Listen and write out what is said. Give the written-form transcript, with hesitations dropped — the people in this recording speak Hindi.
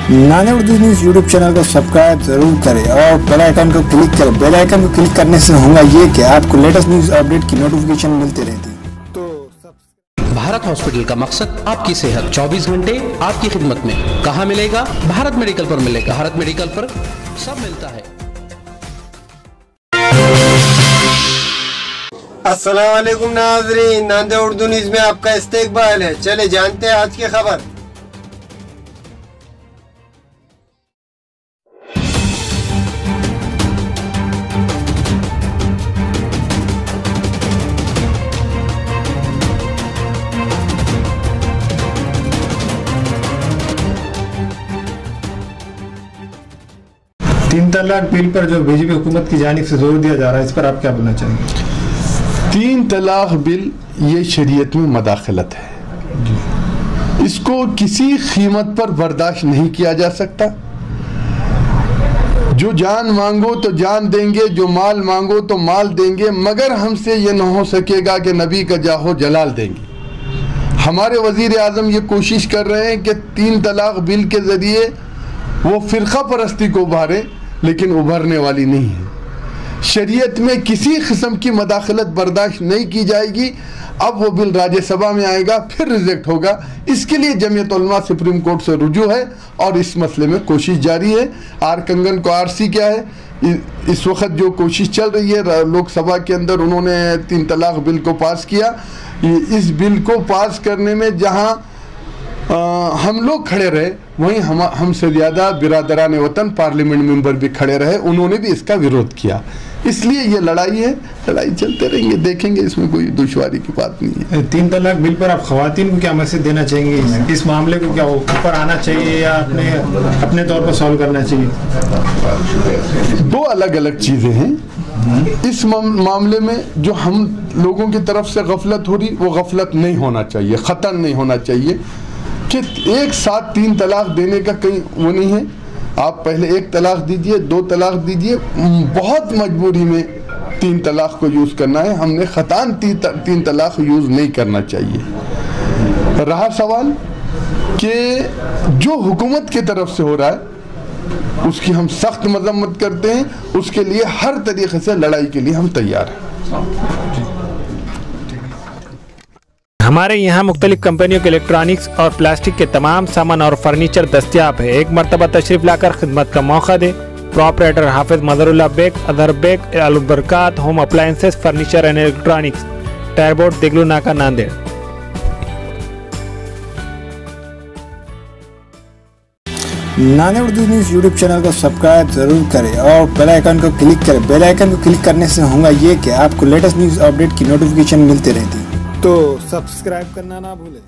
नाने उर्दू न्यूज़ यूट्यूब चैनल को सब्सक्राइब जरूर करें और बेल आइकन को क्लिक करें। बेल आइकन को क्लिक करने से होगा ये कि आपको लेटेस्ट न्यूज़ अपडेट की नोटिफिकेशन मिलती रहती। भारत हॉस्पिटल का मकसद आपकी सेहत 24 घंटे आपकी खिदमत में। कहाँ मिलेगा? भारत मेडिकल पर मिलेगा। भारत मेडिकल पर सब मिलता है। अस्सलाम वालेकुम नाज़रीन, नांदे उर्दू न्यूज़ में आपका इस्तकबाल है। चले जानते हैं आज की खबर। तीन तलाक बिल पर जो बीजेपी हुकूमत की जानिब से जोर दिया जा रहा है, इस पर आप क्या बोलना चाहेंगे? तीन तलाक बिल ये शरीयत में मदाखलत है, इसको किसी कीमत पर बर्दाश्त नहीं किया जा सकता। जो जान मांगो तो जान देंगे, जो माल मांगो तो माल देंगे, मगर हमसे ये न हो सकेगा कि नबी का जाहो जलाल देंगे। हमारे वजीर आजम ये कोशिश कर रहे हैं कि तीन तलाक बिल के ज़रिए वो फ़िरक़ा परस्ती को उभारे, लेकिन उभरने वाली नहीं है। शरीयत में किसी किस्म की मदाखलत बर्दाश्त नहीं की जाएगी। अब वो बिल राज्यसभा में आएगा, फिर रिजेक्ट होगा। इसके लिए जमीयत उलमा सुप्रीम कोर्ट से रुजू है और इस मसले में कोशिश जारी है। आर कंगन को आरसी क्या है, इस वक्त जो कोशिश चल रही है लोकसभा के अंदर, उन्होंने तीन तलाक बिल को पास किया। इस बिल को पास करने में जहाँ हम लोग खड़े रहे, वहीं हमसे ज़्यादा बिरादरान वतन पार्लियामेंट मेंबर भी खड़े रहे, उन्होंने भी इसका विरोध किया। इसलिए ये लड़ाई है, लड़ाई चलते रहेंगे, देखेंगे, इसमें कोई दुश्वारी की बात नहीं है। तीन तलाक बिल पर आप खवातीन को क्या मैसेज देना चाहेंगे? इस मामले को क्या ऊपर आना चाहिए या अपने तौर पर सॉल्व करना चाहिए? दो अलग अलग चीज़ें हैं। इस मामले में जो हम लोगों की तरफ से गफलत हो रही, वो गफलत नहीं होना चाहिए, ख़तर नहीं होना चाहिए कि एक साथ तीन तलाक देने का कहीं वो नहीं है। आप पहले एक तलाक दीजिए, दो तलाक दीजिए, बहुत मजबूरी में तीन तलाक को यूज़ करना है। हमने ख़तान तीन तलाक यूज़ नहीं करना चाहिए। रहा सवाल कि जो हुकूमत की तरफ से हो रहा है उसकी हम सख्त मजम्मत करते हैं, उसके लिए हर तरीके से लड़ाई के लिए हम तैयार हैं। हमारे यहाँ मुख्तलिफ कंपनियों के इलेक्ट्रॉनिक्स और प्लास्टिक के तमाम सामान और फर्नीचर दस्तियाब है। एक मरतबा तशरीफ लाकर खिदमत का मौका दे। प्रोपराइटर हाफिज मदरुल्लाह बेग, अदर Baig, Albarkat home appliances, furniture and electronics, टायरबोर्ड, दिगलू नाका, नांदेड़। नाने उर्दू न्यूज़ यूट्यूब चैनल को सब्सक्राइब जरूर करें और बेल आइकन को क्लिक करें। बेल आइकन को क्लिक करने से होगा ये कि आपको लेटेस्ट न्यूज़ अपडेट की नोटिफिकेशन मिलती रहती। तो सब्सक्राइब करना ना भूलें।